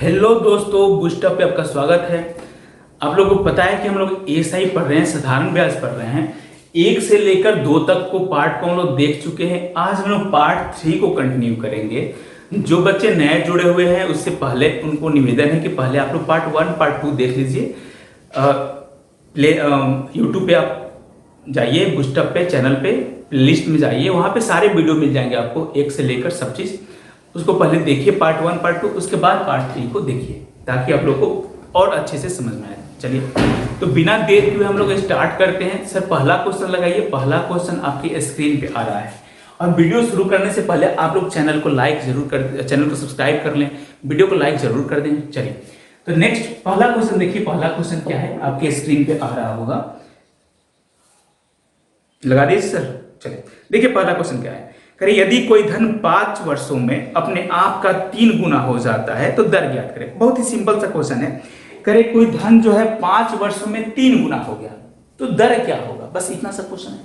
Hello दोस्तों, boost up पे आपका स्वागत है। आप लोगों को पता है कि हम लोग एएसआई पढ़ रहे हैं, साधारण ब्याज पढ़ रहे हैं। 1 से लेकर 2 तक को पार्ट को हम लोग देख चुके हैं। आज हम लोग पार्ट 3 को कंटिन्यू करेंगे। जो बच्चे नए जुड़े हुए हैं उससे पहले उनको निवेदन है कि पहले आप लोग पार्ट 1 पार्ट 2 देख लीजिए। यूट्यूब पे आप जाइए, बूस्टअप पे चैनल पे लिस्ट में जाइए, वहाँ पे सारे वीडियो मिल जाएंगे आपको 1 से लेकर सब चीज़। उसको पहले देखिए पार्ट 1 पार्ट 2, उसके बाद पार्ट 3 को देखिए ताकि आप लोग को और अच्छे से समझ में आए। चलिए, तो बिना देर किए हम लोग स्टार्ट करते हैं। सर पहला क्वेश्चन लगाइए। पहला क्वेश्चन आपकी स्क्रीन पे आ रहा है। और वीडियो शुरू करने से पहले आप लोग चैनल को लाइक जरूर कर, चैनल को सब्सक्राइब कर लें, वीडियो को लाइक जरूर कर दें। चलिए, तो नेक्स्ट पहला क्वेश्चन देखिए। पहला क्वेश्चन क्या है, आपके स्क्रीन पे आ रहा होगा, लगा दीजिए सर। चलिए देखिए पहला क्वेश्चन क्या है। करें यदि कोई धन 5 वर्षों में अपने आप का 3 गुना हो जाता है तो दर ज्ञात करें। बहुत ही सिंपल सा क्वेश्चन है। करें कोई धन जो है 5 वर्षों में 3 गुना हो गया तो दर क्या होगा, बस इतना सा क्वेश्चन है।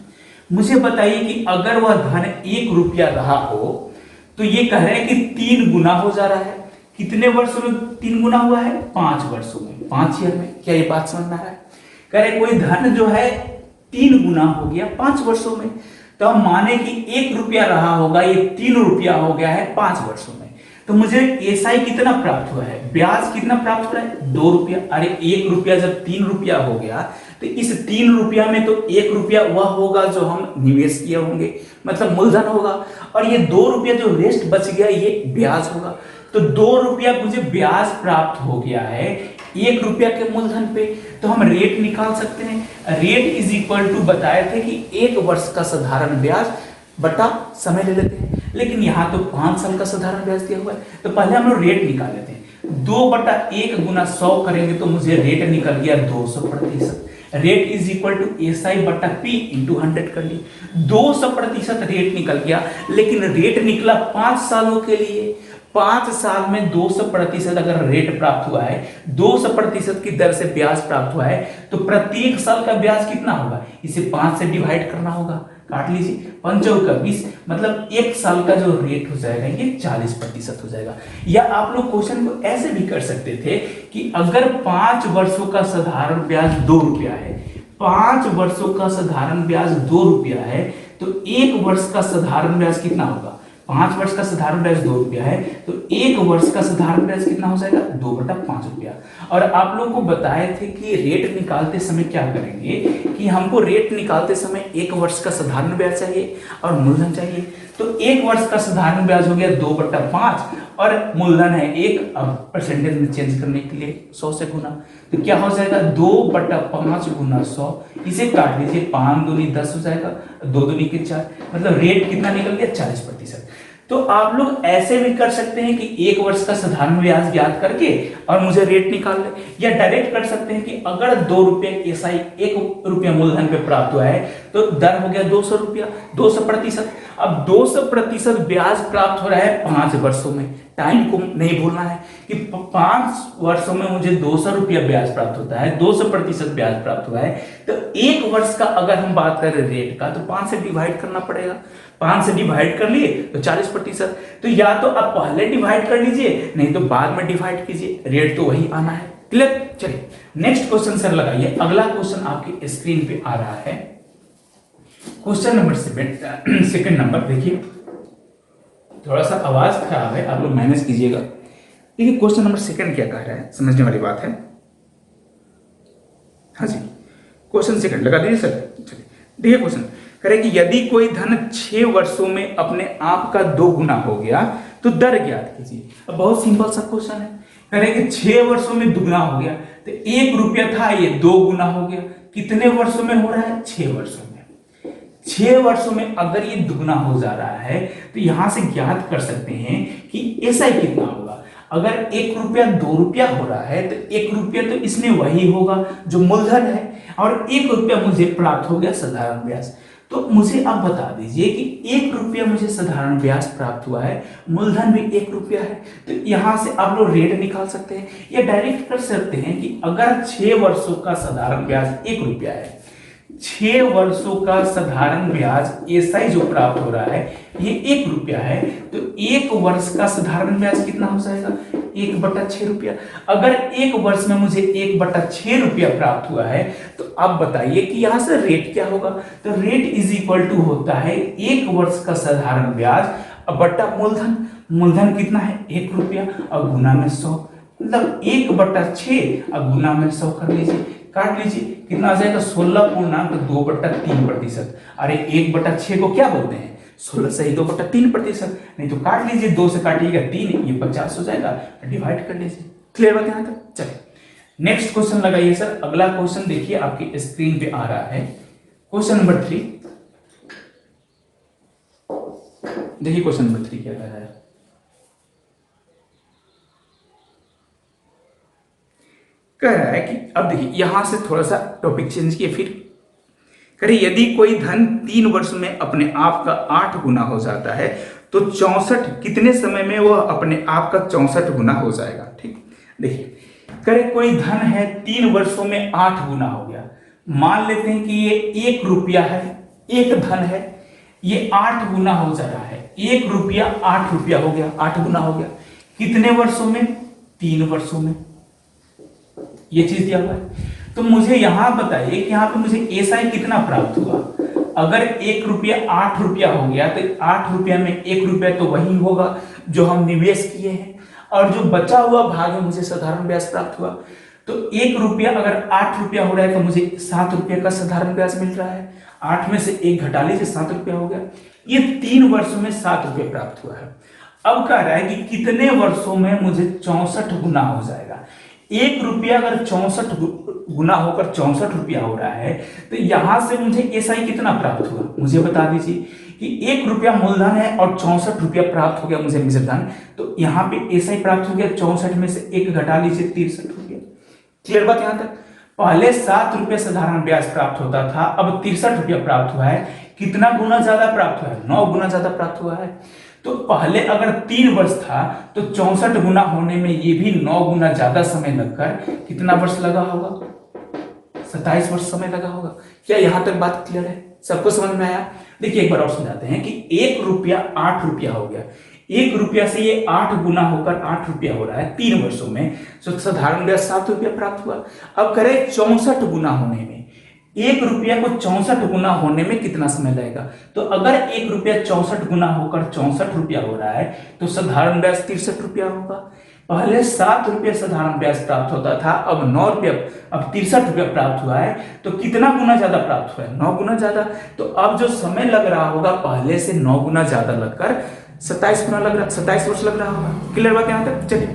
मुझे बताइए कि अगर वह धन 1 रुपया रहा हो तो ये कह रहे हैं कि 3 गुना हो जा रहा है। कितने वर्षों में 3 गुना हुआ है? 5 वर्षों में, 5 ईयर में। क्या ये बात समझ में आ रहा है? कह रहे कोई धन जो है 3 गुना हो गया 5 वर्षों में, तो हम माने कि 1 रुपया रहा होगा, ये 3 रुपया हो गया है 5 वर्षों में। तो मुझे एसआई कितना प्राप्त हुआ है, ब्याज कितना प्राप्त हो रहा है? 2 रुपया। अरे 1 रुपया जब 3 रुपया हो गया तो इस 3 रुपया में तो 1 रुपया वह होगा जो हम निवेश किए होंगे, मतलब मूलधन होगा, और ये 2 रुपया जो रेस्ट बच गया ये ब्याज होगा। तो 2 रुपया मुझे ब्याज प्राप्त हो गया है 1 रुपया के मूलधन पे। तो हम रेट निकाल सकते हैं। रेट इज इक्वल टू बताए थे कि 1 वर्ष का साधारण ब्याज बटा समय ले लेते हैं, लेकिन यहाँ तो 5 साल का साधारण ब्याज दिया हुआ है। तो पहले हम लोग रेट निकाल लेते हैं। 2/1 गुना 100 करेंगे तो मुझे रेट निकल गया 200%। Rate is equal to SI बटा पी इंटू 100 कर ली। 200% रेट निकल गया, लेकिन रेट निकला 5 सालों के लिए। 5 साल में 200% अगर रेट प्राप्त हुआ है, 200% की दर से ब्याज प्राप्त हुआ है, तो प्रत्येक साल का ब्याज कितना होगा? इसे 5 से डिवाइड करना होगा। काट लीजिए, 5 चौका 20, मतलब 1 साल का जो रेट हो जाएगा ये 40% हो जाएगा। या आप लोग क्वेश्चन को ऐसे भी कर सकते थे कि अगर 5 वर्षों का साधारण ब्याज 2 रुपया है, 5 वर्षों का साधारण ब्याज 2 रुपया है, तो 1 वर्ष का साधारण ब्याज कितना होगा? 5 वर्ष का साधारण ब्याज 2 रुपया है, तो 1 वर्ष का साधारण ब्याज कितना हो जाएगा? 2/5 रुपया। और आप लोगों को बताए थे कि रेट निकालते समय क्या करेंगे कि हमको रेट निकालते समय 1 वर्ष का साधारण ब्याज चाहिए और मूलधन चाहिए। तो 1 वर्ष का साधारण ब्याज हो गया 2/5 और मूलधन है 1। अब परसेंटेज में चेंज करने के लिए 100 से गुना, तो क्या हो जाएगा? 2/5 गुना 100। इसे काट लीजिए, 5 दूनी 10 हो जाएगा, 2 दूनी के 4, मतलब रेट कितना निकल गया? 40%। तो आप लोग ऐसे भी कर सकते हैं कि 1 वर्ष का साधारण ब्याज ज्ञात करके और मुझे रेट निकाल ले, या डायरेक्ट कर सकते हैं कि अगर 2 रुपये एसआई 1 रुपया मूलधन पे प्राप्त हुआ है तो दर हो गया 200 रुपया, 200%। अब 200% ब्याज प्राप्त हो रहा है 5 वर्षों में। टाइम को नहीं भूलना है कि 5 वर्षों में मुझे 200 रुपया ब्याज प्राप्त होता है, 200% ब्याज प्राप्त हुआ है। तो 1 वर्ष का अगर हम बात करें रेट का, तो 5 से डिवाइड करना पड़ेगा। 5 से डिवाइड कर लिए तो 40%। तो या तो आप पहले डिवाइड कर लीजिए, नहीं तो बाद में डिवाइड कीजिए, रेट तो वही आना है। क्लियर? चलिए नेक्स्ट क्वेश्चन सर लगाइए। अगला क्वेश्चन आपकी स्क्रीन पे आ रहा है, क्वेश्चन नंबर 7, सेकंड नंबर। देखिए थोड़ा सा आवाज खराब है, आप लोग मैनेज कीजिएगा। देखिए क्वेश्चन नंबर 2 क्या कह रहा है, समझने वाली बात है। हाँ जी, क्वेश्चन 2 लगा दीजिए सर। चलिए देखिए क्वेश्चन करें कि यदि कोई धन 6 वर्षों में अपने आप का 2 गुना हो गया तो दर ज्ञात कीजिए। अब बहुत सिंपल सा क्वेश्चन है। करें कि 6 वर्षों में दुगना हो गया, तो 1 रुपया था, ये 2 गुना हो गया। कितने वर्षों में हो रहा है? 6 वर्षों में। 6 वर्षों में अगर ये दुगना हो जा रहा है तो यहां से ज्ञात कर सकते हैं कि एसआई कितना होगा। अगर 1 रुपया 2 रुपया हो रहा है तो 1 रुपया तो इसमें वही होगा जो मूलधन है, और 1 रुपया मुझे प्राप्त हो गया साधारण ब्याज। तो मुझे आप बता दीजिए कि 1 रुपया मुझे साधारण ब्याज प्राप्त हुआ है, मूलधन भी 1 रुपया है। तो यहां से आप लोग रेट निकाल सकते हैं, या डायरेक्ट कर सकते हैं कि अगर 6 वर्षों का साधारण ब्याज 1 रुपया है, 6 वर्षों का साधारण ब्याज एसआई जो प्राप्त हो रहा है ये 1 रुपया है, तो 1 वर्ष का साधारण ब्याज कितना हो जाएगा? 1/6 रुपया। अगर एक वर्ष में मुझे 1/6 रुपया प्राप्त हुआ है तो अब बताइए कि यहां से रेट क्या होगा। तो रेट इज इक्वल टू होता है एक वर्ष का साधारण ब्याज बट्टा मूलधन। मूलधन कितना है 1 रुपया और गुना में 100, मतलब 1/6 और गुना में 100 कर लीजिए, काट लीजिए, कितना आ जाएगा 16.2/3%। अरे 1/6 को क्या बोलते हैं 16 से ही 2/3%, नहीं तो काट लीजिए, 2 से काटिएगा 3, ये 50 हो जाएगा, डिवाइड कर लीजिए। क्लियर बात यहां तक। चलिए नेक्स्ट क्वेश्चन लगाइए सर। अगला क्वेश्चन देखिए आपकी स्क्रीन पे आ रहा है, क्वेश्चन नंबर 3। देखिए क्वेश्चन नंबर 3 क्या कह रहा है। कह रहा है कि अब देखिए यहां से थोड़ा सा टॉपिक चेंज किए, फिर करिए यदि कोई धन 3 वर्ष में अपने आप का 8 गुना हो जाता है तो 64 कितने समय में वह अपने आप का 64 गुना हो जाएगा। ठीक, देखिए करे कोई धन है 3 वर्षों में 8 गुना हो गया। मान लेते हैं कि ये 1 रुपया है, एक धन है, ये 8 गुना हो जा रहा है। 1 रुपया 8 रुपया हो गया, 8 गुना हो गया। कितने वर्षों में 3 वर्षों में, ये चीज दिया हुआ है। तो मुझे यहां बताइए कि यहां पे मुझे एसआई कितना प्राप्त हुआ। अगर 1 रुपया 8 रुपया हो गया तो 8 रुपया में 1 रुपया तो वही होगा जो हम निवेश किए हैं, और जो बचा हुआ भाग है मुझे साधारण ब्याज प्राप्त हुआ। तो 1 रुपया अगर 8 रुपया हो रहा है तो मुझे 7 रुपया का साधारण ब्याज मिल रहा है। 8 में से 1 घटा लीजिए, 7 रुपया हो गया। ये 3 वर्षों में 7 रुपया प्राप्त हुआ है। अब कह रहा है कि कितने वर्षों में मुझे 64 गुना हो जाएगा। 1 रुपया अगर 64 गुना होकर 64 रुपया हो रहा है तो यहां से मुझे एसआई कितना प्राप्त हुआ मुझे बता दीजिए। कि 1 रुपया मूलधन है और 64 रुपया प्राप्त हो गया मुझे निजधन, तो यहां पे एसआई प्राप्त हो गया 64 में से 1 घटा लीजिए 63 रुपया। क्लियर बात यहां तक। पहले 7 रुपया साधारण ब्याज प्राप्त होता था, अब 63 रुपया प्राप्त हुआ है। कितना गुना ज्यादा प्राप्त हुआ है 9 गुना ज्यादा प्राप्त हुआ है। तो पहले अगर 3 वर्ष था तो 64 गुना होने में ये भी 9 गुना ज्यादा समय लगकर कितना वर्ष लगा होगा 27 वर्ष समय लगा होगा। क्या यहां तक बात क्लियर है, सबको समझ में आया। देखिए एक बार और समझाते हैं कि 1 रुपया 8 रुपया हो गया। 1 रुपया से ये 8 गुना होकर 8 रुपया हो रहा है 3 वर्षों में, तो साधारण ब्याज 7 रुपया प्राप्त हुआ। अब करें 64 गुना होने में, 1 रुपया को 64 गुना होने में कितना समय लगेगा। तो अगर 1 रुपया 64 गुना होकर 64 रुपया हो रहा है तो साधारण ब्याज 63 रुपया होगा। पहले 7 रुपया साधारण ब्याज प्राप्त होता था, अब 9 रुपया, अब 63 रुपया प्राप्त हुआ है। तो कितना गुना ज्यादा प्राप्त हुआ है 9 गुना ज्यादा। तो अब जो समय लग रहा होगा पहले से 9 गुना ज्यादा लगकर 27 गुना लग रहा, 27 वर्ष लग रहा होगा। क्लियर बात यहां तक। चलिए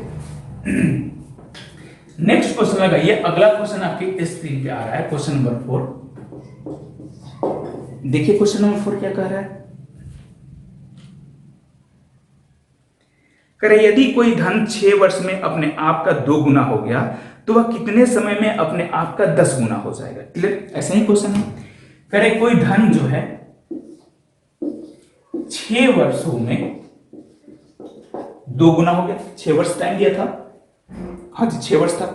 नेक्स्ट क्वेश्चन लगाइए। अगला क्वेश्चन आपकी स्क्रीन पे आ रहा है, क्वेश्चन नंबर 4। देखिए क्वेश्चन नंबर 4 क्या कह रहा है। करे यदि कोई धन 6 वर्ष में अपने आप का 2 गुना हो गया तो वह कितने समय में अपने आप का 10 गुना हो जाएगा। क्लियर, ऐसा ही क्वेश्चन है। करे कोई धन जो है 6 वर्षों में 2 गुना हो गया, 6 वर्ष टाइम दिया था, हाँ जी 6 वर्ष था।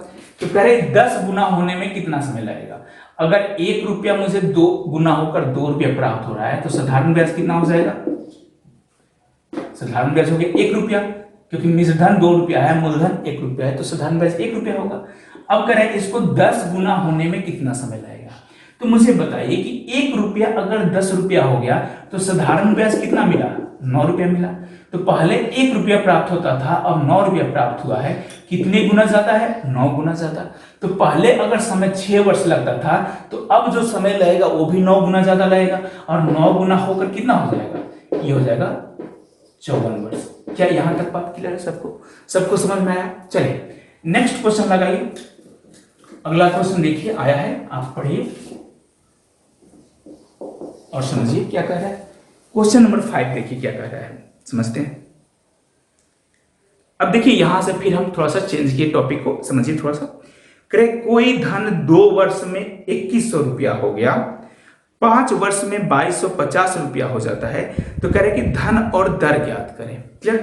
तो कह रहे 10 गुना होने में कितना समय लगेगा। अगर 1 रुपया मुझे 2 गुना होकर 2 रुपया प्राप्त हो रहा है तो साधारण ब्याज कितना हो जाएगा। साधारण ब्याज हो गया 1 रुपया, क्योंकि निजधन 2 रुपया है, मूलधन 1 रुपया है, तो साधारण ब्याज 1 रुपया होगा। अब कह रहे इसको 10 गुना होने में कितना समय लगेगा। तो मुझे बताइए कि 1 रुपया अगर 10 रुपया हो गया तो साधारण ब्याज कितना मिला 9 रुपया मिला। तो पहले 1 रुपया प्राप्त होता था, अब 9 रुपया प्राप्त हुआ है। कितने गुना ज्यादा है 9 गुना ज्यादा। तो पहले अगर समय 6 वर्ष लगता था तो अब जो समय लगेगा वो भी 9 गुना ज्यादा लगेगा, और 9 गुना होकर कितना हो जाएगा, ये हो जाएगा 54 वर्ष। क्या यहां तक बात क्लियर है सबको, सबको समझ में आया। चलिए नेक्स्ट क्वेश्चन लगाइए। अगला क्वेश्चन देखिए आया है, आप पढ़िए और समझिए क्या कह रहा है। क्वेश्चन नंबर 5 देखिए क्या कह रहा है, समझते हैं। अब देखिए यहां से फिर हम थोड़ा सा चेंज किए टॉपिक को, समझिए थोड़ा सा। करे कोई धन 2 वर्ष में 2100 रुपया हो गया, 5 वर्ष में 2250 रुपया हो जाता है। तो कह रहे कि धन और दर ज्ञात करें। क्लियर,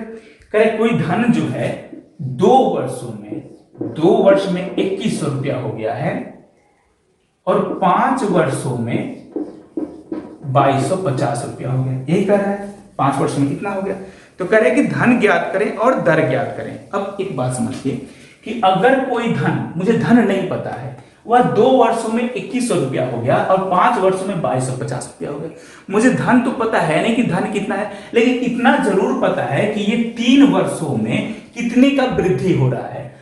करे कोई धन जो है 2 वर्षों में 2 वर्ष में 2100 रुपया हो गया है, और 5 वर्षों में 2250 रुपया हो गया। यही कह रहा है 5 वर्ष में कितना हो गया। तो कह रहे हैं कि धन ज्ञात करें और दर ज्ञात करें। अब एक बात समझिए कि अगर कोई धन, मुझे धन नहीं पता है, वह 2 वर्षों में 2100 रुपया हो गया और 5 वर्षों में 2250 रुपया हो गया। मुझे धन तो पता है नहीं कि धन कितना है, लेकिन इतना जरूर पता है कि ये 3 वर्षों में कितने का वृद्धि हो रहा है।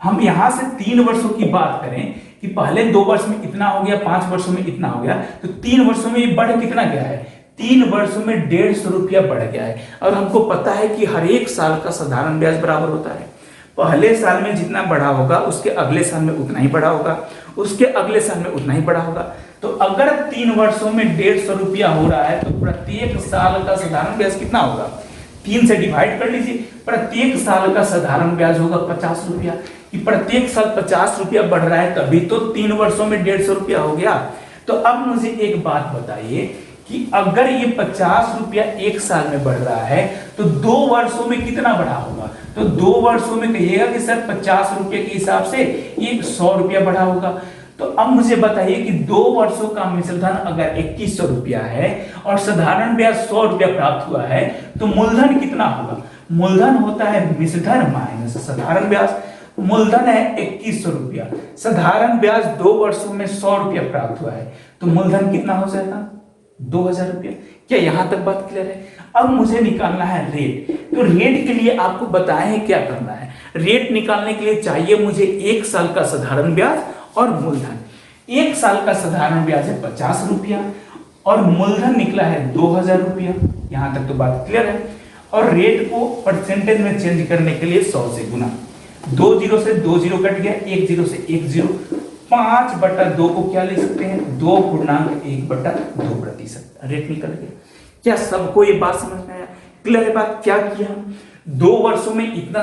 हम यहां से 3 वर्षों की बात करें कि पहले 2 वर्ष में इतना हो गया, 5 वर्षों में इतना हो गया, तो 3 वर्षों में ये बढ़ कितना गया है? 3 वर्षों में 150 रुपया बढ़ गया है। और हमको पता है कि हर एक साल का साधारण ब्याज बराबर होता है। पहले साल में जितना बढ़ा होगा उसके अगले साल में उतना ही बढ़ा होगा, उसके अगले साल में उतना ही बढ़ा होगा। तो अगर 3 वर्षों में 150 रुपया हो रहा है तो प्रत्येक साल का साधारण ब्याज कितना होगा? 3 से डिवाइड कर लीजिए। प्रत्येक साल का साधारण ब्याज होगा 50 रुपया। कि प्रत्येक साल 50 रुपया बढ़ रहा है, तभी तो 3 वर्षों में 150 रुपया हो गया। तो अब मुझे एक बात बताइए कि अगर ये 50 रुपया एक साल में बढ़ रहा है तो 2 वर्षों में कितना बढ़ा होगा? तो 2 वर्षों में कहिएगा कि सर 50 रुपये के हिसाब से ये 100 रुपया बढ़ा होगा। तो अब मुझे बताइए कि 2 वर्षों का मिश्र धन अगर 2100 रुपया है और साधारण ब्याज 100 रुपया प्राप्त हुआ है, तो मूलधन कितना होगा? मूलधन होता है मिश्र धन माइनस साधारण ब्याज। मूलधन है 2100 रुपया, साधारण ब्याज 2 वर्षों में 100 रुपया प्राप्त हुआ है, तो मूलधन कितना हो जाएगा? 2000 रुपया। क्या यहां तक बात क्लियर है? अब मुझे निकालना है रेट। तो रेट के लिए आपको बताएं हैं क्या करना है। रेट निकालने के लिए चाहिए मुझे 1 साल का साधारण ब्याज और मूलधन। 1 साल का साधारण ब्याज है 50 रुपया और मूलधन निकला है 2000 रुपया। यहां तक तो बात क्लियर है। और रेट को परसेंटेज में चेंज करने के लिए 100 से गुना, 2 जीरो से 2 जीरो कट गया, 1 जीरो से 1 जीरो, 5/2 को क्या ले सकते हैं? 2.1/2%। रेट निकल गया। क्या सबको ये बात समझ में आया? क्लियर है बात? क्या किया हम? 2 वर्षों में इतना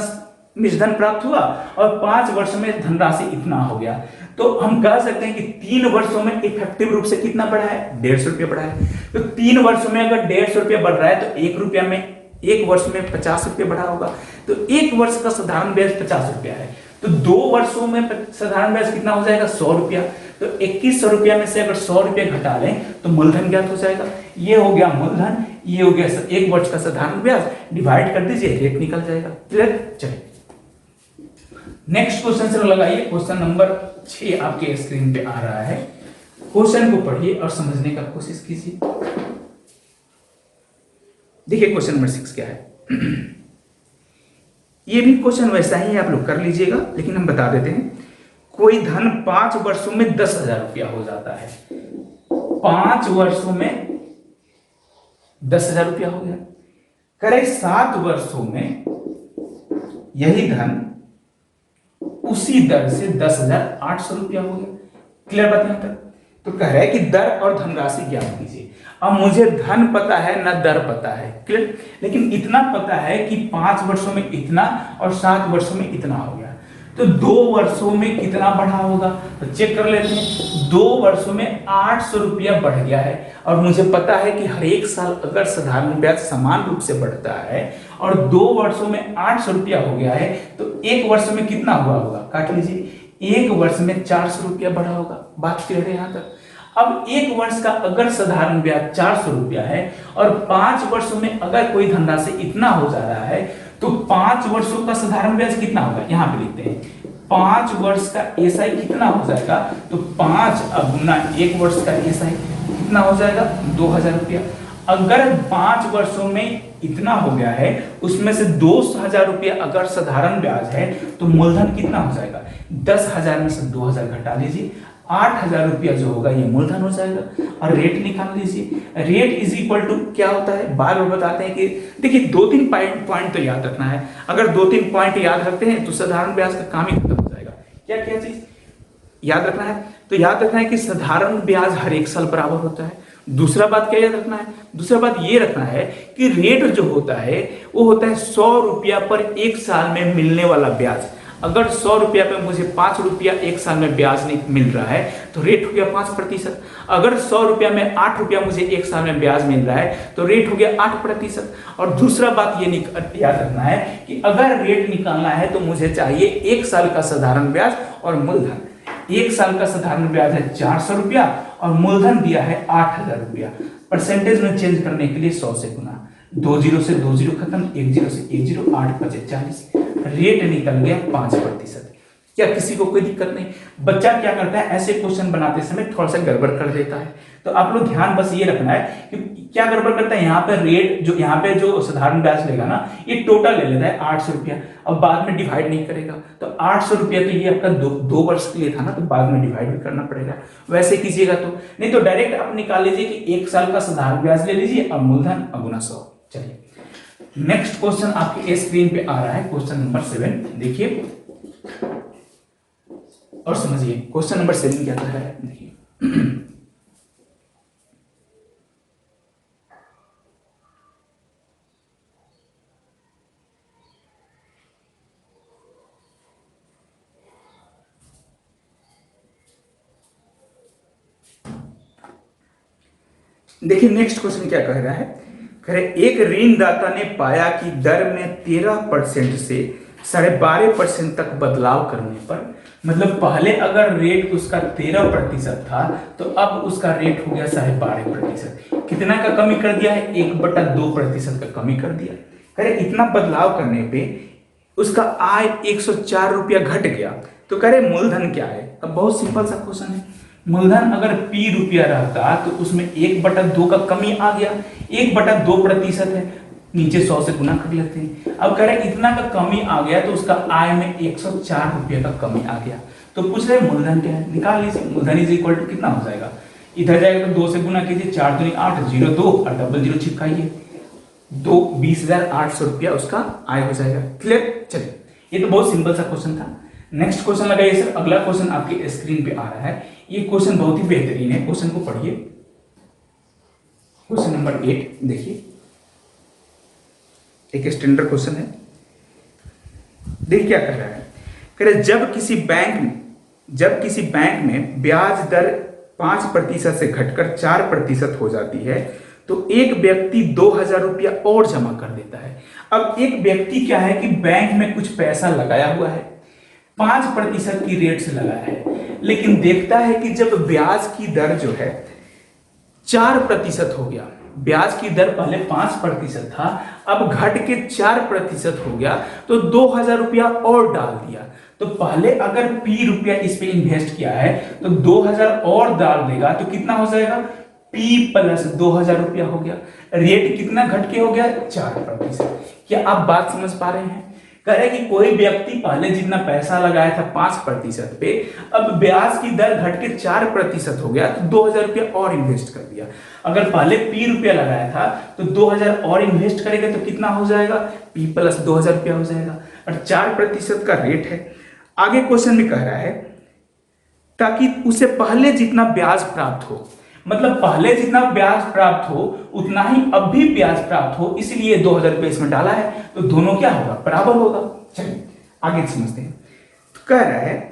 मिश्रधन प्राप्त हुआ और 5 वर्षों में धनराशि इतना हो गया। तो हम कह सकते हैं कि 3 वर्षों में इफेक्टिव रूप से कितना बढ़ा है? 150 रुपया बढ़ा है। तो 3 वर्षों में अगर 150 रुपया बढ़ रहा है तो 1 रुपया में 1 वर्ष में 50 रुपया बढ़ा होगा। तो 1 वर्ष का साधारण ब्याज 50 रुपया है, तो 2 वर्षों में साधारण ब्याज कितना हो जाएगा? 100 रुपया। तो 2100 रुपया में से अगर 100 रुपया घटा लें तो मूलधन ज्ञात हो जाएगा। ये हो गया मूलधन, ये हो गया 1 वर्ष का साधारण ब्याज, डिवाइड कर दीजिए, रेट निकल जाएगा। क्लियर? चलिए नेक्स्ट क्वेश्चन से लगाइए। क्वेश्चन नंबर 6 आपके स्क्रीन पे आ रहा है। क्वेश्चन को पढ़िए और समझने का कोशिश कीजिए। देखिए क्वेश्चन नंबर 6 क्या है। ये भी क्वेश्चन वैसा ही आप लोग कर लीजिएगा, लेकिन हम बता देते हैं। कोई धन 5 वर्षों में 10,000 रुपया हो जाता है। 5 वर्षों में 10,000 रुपया हो गया। करे 7 वर्षों में यही धन उसी दर से 10,800 रुपया हो गया। क्लियर बात यहां तक? तो कह रहा है कि दर और धनराशि ज्ञात कीजिए। अब मुझे धन पता है ना दर पता है, क्लियर, लेकिन इतना पता है कि 5 वर्षों में इतना और 7 वर्षों में इतना हो गया। तो 2 वर्षों में कितना बढ़ा होगा? तो चेक कर लेते हैं। 2 वर्षों में 800 रुपया बढ़ गया है। और मुझे पता है कि हर एक साल अगर साधारण ब्याज समान रूप से बढ़ता है और 2 वर्षों में 800 रुपया हो गया है, तो 1 वर्ष में कितना हुआ होगा? काट लीजिए। 1 वर्ष में 400 रुपया बढ़ा होगा। बात क्लियर है यहां तक? अब 1 वर्ष का अगर साधारण ब्याज 400 रुपया है और 5 वर्षों में अगर कोई धनराशि इतना हो जा रहा है, तो 5 वर्षों का साधारण ब्याज कितना होगा? यहां पे लिखते हैं 5 वर्ष का एसआई कितना हो जाएगा? तो 5 गुना 1 वर्ष का एसआई कितना हो जाएगा? 2000 रुपया। अगर 5 वर्षों में इतना हो गया है, उसमें से 2000 रुपया अगर साधारण ब्याज है, तो मूलधन कितना हो जाएगा? 10,000 में से 2000 घटा लीजिए, 8,000 रुपया जो होगा ये मूलधन हो जाएगा। और रेट निकाल लीजिए। रेट इज इक्वल टू क्या होता है? बार बार बताते हैं कि देखिए 2-3 पॉइंट तो याद रखना है। अगर 2-3 पॉइंट याद रखते हैं तो साधारण ब्याज का काम ही खत्म हो जाएगा। क्या क्या चीज याद रखना है? तो याद रखना है कि साधारण ब्याज हर एक साल बराबर होता है। दूसरा बात क्या याद रखना है? दूसरा बात ये रखना है कि रेट जो होता है वो होता है 100 रुपया पर 1 साल में मिलने वाला ब्याज। अगर 100 रुपया पे मुझे 5 रुपया 1 साल में ब्याज नहीं मिल रहा है तो रेट हो गया 5%। अगर 100 रुपया में 8 रुपया मुझे 1 साल में ब्याज मिल रहा है तो रेट हो गया 8%। और दूसरा बात ये याद रखना है कि अगर रेट निकालना है तो मुझे चाहिए 1 साल का साधारण ब्याज और मूलधन। 1 साल का साधारण ब्याज है 400 रुपया और मूलधन दिया है 8,000 रुपया। परसेंटेज में चेंज करने के लिए 100 से गुना। 2 जीरो से 2 जीरो खत्म, 1 जीरो से 1 जीरो, 8 5 40, रेट निकल गया 5%। क्या किसी को कोई दिक्कत नहीं? बच्चा क्या करता है, ऐसे क्वेश्चन बनाते समय थोड़ा सा गड़बड़ कर देता है। तो आप लोग ध्यान बस ये रखना है कि क्या गड़बड़ करता है, यहाँ पे रेट जो यहाँ पे जो साधारण ब्याज लेगा ना, ये टोटल ले लेता है 800 रुपया, अब बाद में डिवाइड नहीं करेगा। तो 800 रुपया तो ये आपका दो वर्ष के लिए था ना, तो बाद में डिवाइड भी करना पड़ेगा। वैसे कीजिएगा तो, नहीं तो डायरेक्ट आप निकाल लीजिए कि 1 साल का साधारण ब्याज ले लीजिए और मूलधन अगुना 100। चलिए नेक्स्ट क्वेश्चन आपके स्क्रीन पे आ रहा है, क्वेश्चन नंबर 7। देखिए और समझिए क्वेश्चन नंबर 7 क्या है। देखिए देखिए नेक्स्ट क्वेश्चन क्या कह रहा है, कह रहे एक ऋणदाता ने पाया कि दर में 13% से 12.5% तक बदलाव करने पर, मतलब पहले अगर रेट उसका 13% था तो अब उसका रेट हो गया 12.5%। कितना का कमी कर दिया है? 1/2% का कमी कर दिया। कह रहे इतना बदलाव करने पे उसका आय 104 रुपया घट गया, तो कह रहे मूलधन क्या है? अब बहुत सिंपल सा क्वेश्चन है, मूलधन अगर P रुपया रहता तो उसमें 1/2 का कमी आ गया, 1/2% है, नीचे 100 से गुना कर लेते हैं। अब कह रहे इतना का कमी आ गया तो उसका आय में 104 रुपये का कमी आ गया। तो पूछ रहे मूलधन क्या है, निकाल लीजिए। मूलधन इज इक्वल टू कितना हो जाएगा, इधर जाएगा तो 2 से गुना कीजिए, 4 दूनी 8, 0 2 और डबल 0 चिपकाइए, 20,800 रुपया उसका आय हो जाएगा। क्लियर? चलिए ये तो बहुत सिंपल सा क्वेश्चन था। नेक्स्ट क्वेश्चन लगाइए सर। अगला क्वेश्चन आपके स्क्रीन पे आ रहा है, ये क्वेश्चन बहुत ही बेहतरीन है, क्वेश्चन को पढ़िए। क्वेश्चन नंबर 8 देखिए, एक स्टैंडर्ड क्वेश्चन है। देखिए क्या कह रहा है, कह रहे जब किसी बैंक में ब्याज दर 5% से घटकर 4% हो जाती है तो एक व्यक्ति 2,000 रुपया और जमा कर देता है। अब एक व्यक्ति क्या है कि बैंक में कुछ पैसा लगाया हुआ है, 5% की रेट से लगाया है, लेकिन देखता है कि जब ब्याज की दर जो है 4% हो गया, ब्याज की दर पहले 5% था, अब घट के 4% हो गया, तो 2,000 रुपया और डाल दिया। तो पहले अगर P रुपया इस पे इन्वेस्ट किया है तो 2,000 और डाल देगा तो कितना हो जाएगा, P प्लस 2,000 रुपया हो गया। रेट कितना घट के हो गया, 4%। क्या आप बात समझ पा रहे हैं? कह रहे कि कोई व्यक्ति पहले जितना पैसा लगाया था 5% पे, अब ब्याज की दर घट के 4% हो गया तो 2,000 रुपया और इन्वेस्ट कर दिया। अगर पहले P रुपया लगाया था तो 2,000 और इन्वेस्ट करेगा तो कितना हो जाएगा, P प्लस 2,000 रुपया हो जाएगा, और 4% का रेट है। आगे क्वेश्चन में कह रहा है ताकि उसे पहले जितना ब्याज प्राप्त हो, मतलब पहले जितना ब्याज प्राप्त हो उतना ही अब भी ब्याज प्राप्त हो, इसलिए 2,000 रुपये इसमें डाला है, तो दोनों क्या होगा, बराबर होगा। चलिए आगे समझते हैं। तो कह रहा है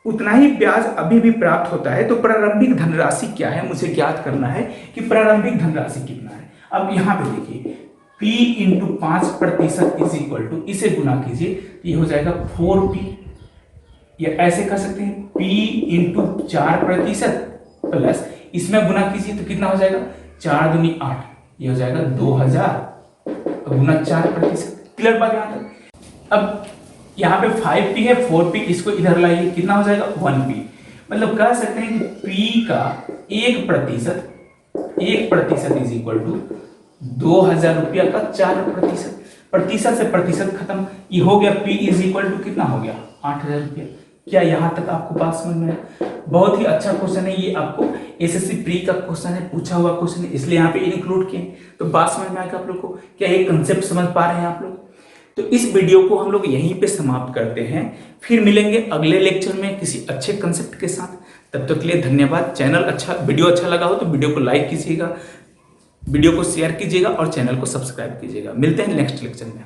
उतना ही ब्याज अभी भी प्राप्त होता है, तो प्रारंभिक धनराशि क्या है, मुझे ज्ञात करना है कि प्रारंभिक धनराशि कितना है। अब यहां पे देखिए P into 5% is equal to, इसे गुना कीजिए तो ये हो जाएगा 4P, या ऐसे कर सकते हैं P इंटू 4% प्लस इसमें गुना कीजिए तो कितना हो जाएगा, 4 दूनी 8, ये हो जाएगा 2,000 गुना 4%। क्लियर बात यहां तक? अब यहाँ पे 5P है, 4P, इसको इधर लाइए, कितना हो जाएगा 1P। मतलब कह सकते हैं कि P का 1% इज इक्वल टू 2,000 रुपया का 4%। प्रतिशत से प्रतिशत खत्म, ये हो गया P इज इक्वल टू कितना हो गया, 8,000 रुपया। क्या यहां तक आपको बात समझ में आया? बहुत ही अच्छा क्वेश्चन है ये, आपको एसएससी प्री का क्वेश्चन है, पूछा हुआ क्वेश्चन है, इसलिए यहाँ पे इंक्लूड किए। तो बात समझ में आएगा आप लोग को? क्या ये कंसेप्ट समझ पा रहे हैं आप लोग? तो इस वीडियो को हम लोग यहीं पे समाप्त करते हैं, फिर मिलेंगे अगले लेक्चर में किसी अच्छे कंसेप्ट के साथ। तब तक के लिए धन्यवाद। वीडियो अच्छा लगा हो तो वीडियो को लाइक कीजिएगा, वीडियो को शेयर कीजिएगा और चैनल को सब्सक्राइब कीजिएगा। मिलते हैं नेक्स्ट लेक्चर में।